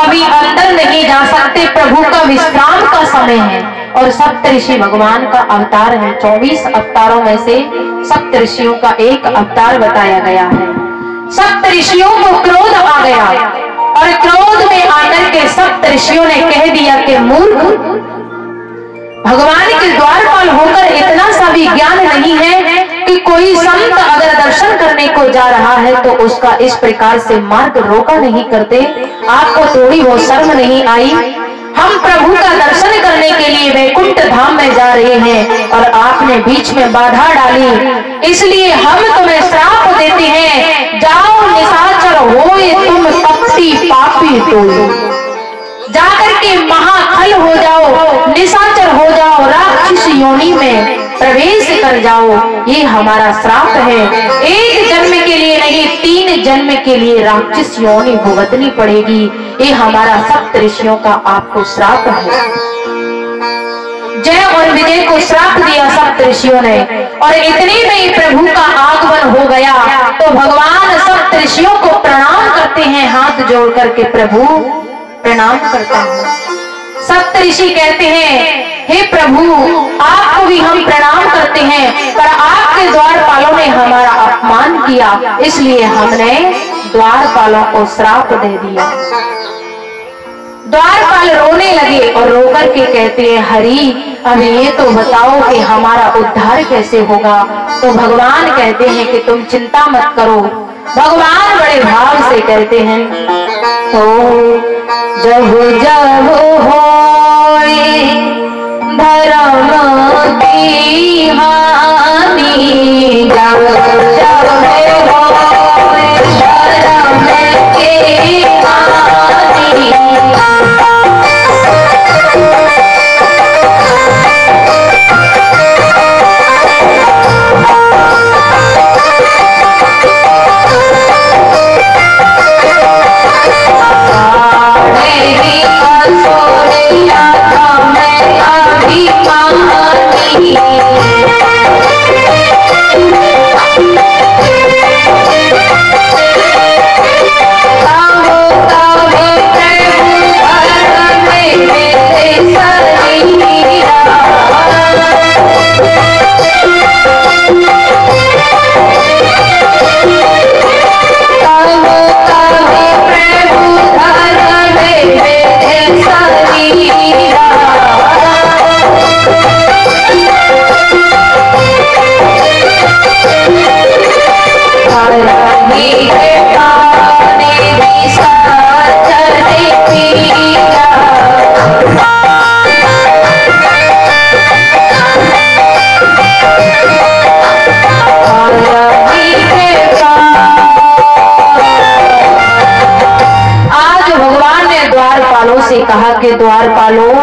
अभी अंदर नहीं जा सकते, प्रभु का विश्राम का समय है। और सप्तऋषि भगवान का अवतार है। 24 अवतारों में से सप्तऋषियों का एक अवतार बताया गया है। सप्तऋषियों को क्रोध आ गया और क्रोध में आकर के सप्तऋषियों ने कह दिया कि मूर्ख, भगवान के द्वारपाल होकर इतना सा भी ज्ञान नहीं है कि कोई संत अगर दर्शन करने को जा रहा है तो उसका इस प्रकार से मार्ग रोका नहीं करते। आपको थोड़ी बहुत शर्म नहीं आई? हम प्रभु का दर्शन करने के लिए वैकुंठ धाम में जा रहे हैं और आपने बीच में बाधा डाली, इसलिए हम तुम्हें श्राप देते हैं, जाओ निशाचर होए तुम कपटी पापी टोले, जाकर के महाखल हो जाओ, निशाचर हो जाओ, राक्षस योनि में प्रवेश कर जाओ। ये हमारा श्राप है। एक जन्म के लिए नहीं, 3 जन्म के लिए राक्षस योनि भुगतनी पड़ेगी। ये हमारा सप्तऋषियों का आपको श्राप है। जय और विजय को श्राप दिया सप्तऋषियों ने। और इतने में ही प्रभु का आगमन हो गया तो भगवान सप्तऋषियों को प्रणाम करते हैं, हाथ जोड़ करके प्रभु प्रणाम करता हूँ। सप्तऋषि कहते हैं, हे प्रभु, आपको भी हम प्रणाम करते हैं, पर आपके द्वारपालों ने हमारा अपमान किया, इसलिए हमने द्वारपालों को श्राप दे दिया। द्वारपाल रोने लगे और रोकर के कहते हैं, हरि, अब ये तो बताओ कि हमारा उद्धार कैसे होगा। तो भगवान कहते हैं कि तुम चिंता मत करो। भगवान बड़े भाव से कहते हैं, तो जब जब होए धर्म की हानि, जब जब होए धर्म की हानि, कहा कि द्वारपालों,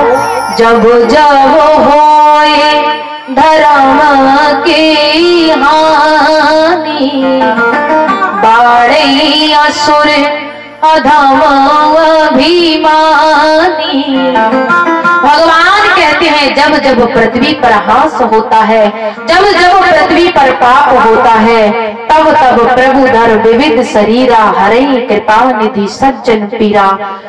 जब जब होए धर्म की हानि, बाड़े असुर अधम अभिमानी। भगवान कहते हैं, जब जब पृथ्वी पर हास होता है, जब जब पृथ्वी पर पाप होता है, तब तब प्रभु धर विविध शरीरा, हरई कृपा निधि सज्जन पीरा।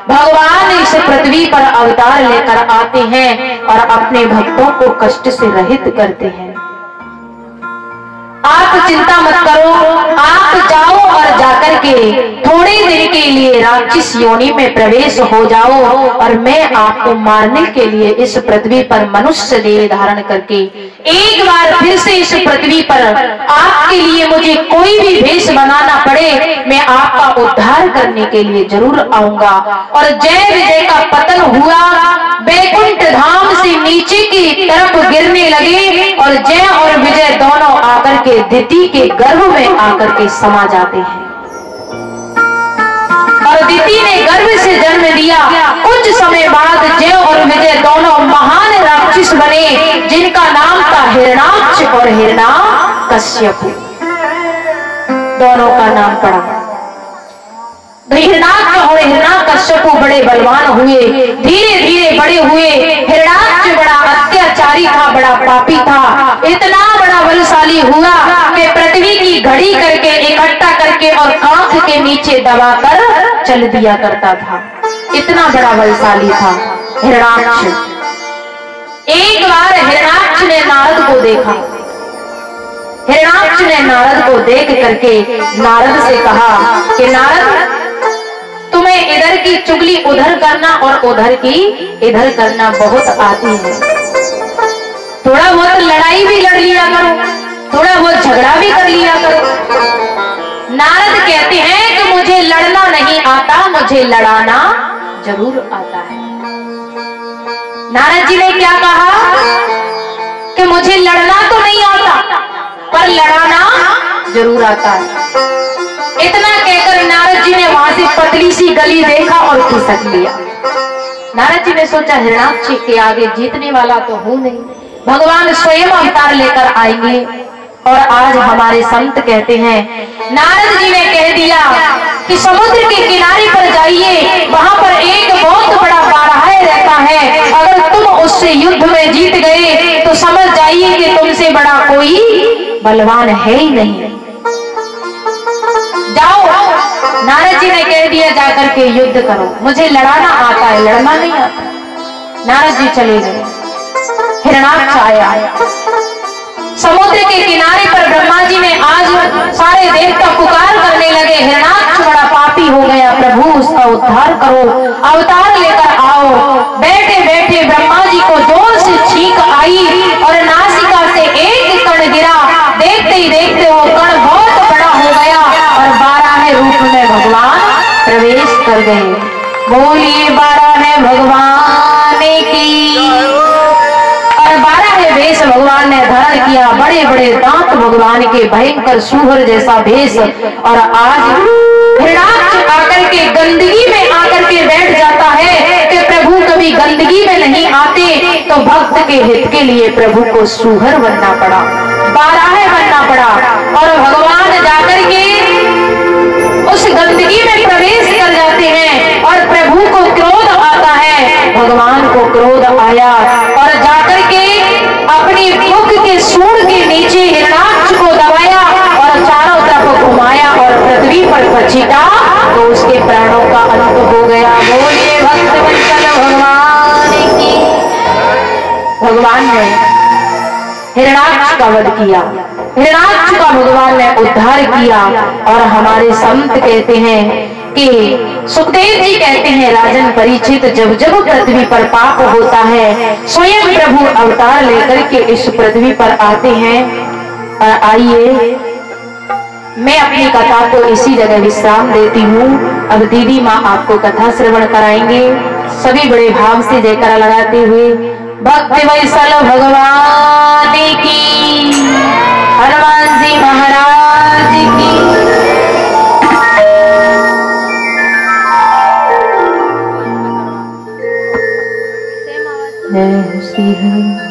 भगवान इस पृथ्वी पर अवतार लेकर आते हैं और अपने भक्तों को कष्ट से रहित करते हैं। आप चिंता मत करो, आप जाओ और जाकर के थोड़ी देर के लिए राक्षस योनि में प्रवेश हो जाओ और मैं आपको मारने के लिए इस पृथ्वी पर मनुष्य देह धारण करके एक बार फिर से इस पृथ्वी पर आपके लिए मुझे कोई भी भेष बनाना पड़े, मैं आपका उद्धार करने के लिए जरूर आऊंगा। और जय विजय का पतन हुआ, वैकुंठ धाम से नीचे की तरफ गिरने लगे और जय और विजय दोनों आकर के दिति के गर्भ में आकर के समा जाते हैं। और दिति ने गर्भ से जन्म लिया। कुछ समय बाद जय और विजय दोनों महान राक्षस बने, जिनका नाम था हिरणाक्ष और हिरण्याकश्यप। दोनों का नाम पड़ा। हिरणाक्ष और हिरण्याकश्यप बड़े बलवान हुए, धीरे धीरे बड़े हुए। हिरणाक्ष बड़ा अत्याचारी था, बड़ा पापी था, इतना बड़ा बलशाली बलशाली हुआ कि पृथ्वी की घड़ी करके इकट्ठा करके और आंख के नीचे दबाकर चल दिया करता था। इतना बड़ा बलशाली था हिरण्याक्ष। एक बार हिरण्याक्ष ने नारद को देखा। हिरण्याक्ष ने नारद को देख करके नारद से कहा कि नारद, तुम्हें इधर की चुगली उधर करना और उधर की इधर करना बहुत आती है। थोड़ा बहुत लड़ाई भी लड़ लिया करो, थोड़ा बहुत झगड़ा भी कर लिया करो। नारद कहते हैं कि मुझे लड़ना नहीं आता, मुझे लड़ाना जरूर आता है। नारद जी ने क्या कहा कि मुझे लड़ना तो नहीं आता पर लड़ाना जरूर आता है। इतना कहकर नारद जी ने वहां से पतली सी गली देखा और खिसक लिया। नारद जी ने सोचा हिरण्याक्ष के आगे जीतने वाला तो हूं नहीं, भगवान स्वयं अवतार लेकर आएंगे। और आज हमारे संत कहते हैं, नारद जी ने कह दिया कि समुद्र के किनारे पर जाइए, वहां पर एक बहुत बड़ा बारह रहता है, अगर तुम उससे युद्ध में जीत गए तो समझ जाइए कि तुमसे बड़ा कोई बलवान है ही नहीं। जाओ, नारद जी ने कह दिया जाकर के युद्ध करो, मुझे लड़ाना आता है, लड़ना नहीं आता। नारद जी चले गए। हिरण्याक्ष आया। समुद्र के किनारे पर ब्रह्मा जी ने आज सारे देवता पुकार करने लगे, हिरण्याक्ष बड़ा पापी हो गया, प्रभु उसका उद्धार करो, अवतार लेकर आओ। बैठे बैठे ब्रह्मा जी को जोर से छींक आई और नासिका से एक कण गिरा। देखते ही देखते वो कण बहुत बड़ा हो गया और 12 रूप में भगवान प्रवेश कर गए। बोलिए 12 भगवान की। और 12 वेश भगवान ने धारण किया, बड़े बड़े दांत भगवान के, भयंकर सूहर जैसा भेष। और आज हिरण्याक्ष आकर के गंदगी में आकर के बैठ जाता है कि प्रभु कभी गंदगी में नहीं आते, तो भक्त के हित के लिए प्रभु को सूहर बनना पड़ा, 12 बनना पड़ा। और भगवान जाकर के उस गंदगी में प्रवेश कर जाते हैं और प्रभु को क्रोध आता है। भगवान को क्रोध आया और जाकर के अपनी मुख के सूंड के नीचे हिरण्याक्ष को दबाया और चारों तरफ घुमाया और पृथ्वी पर पछीटा, तो उसके प्राणों का अंत हो गया। बोलिए भक्तवत्सल भगवान की। भगवान ने हिरण्याक्ष का वध किया, हिरण्याक्ष का भगवान ने उद्धार किया। और हमारे संत कहते हैं कि सुखदेव जी कहते हैं, राजन परीक्षित, जब जब पृथ्वी पर पाप होता है स्वयं प्रभु अवतार लेकर के इस पृथ्वी पर आते हैं। आइए, मैं अपनी कथा को इसी जगह विश्राम देती हूँ। अब दीदी माँ आपको कथा श्रवण कराएंगे। सभी बड़े भाव से जयकारा लगाते हुए भक्त वत्सल भगवान की, हनुमान जी महाराज की। जय श्री हरि।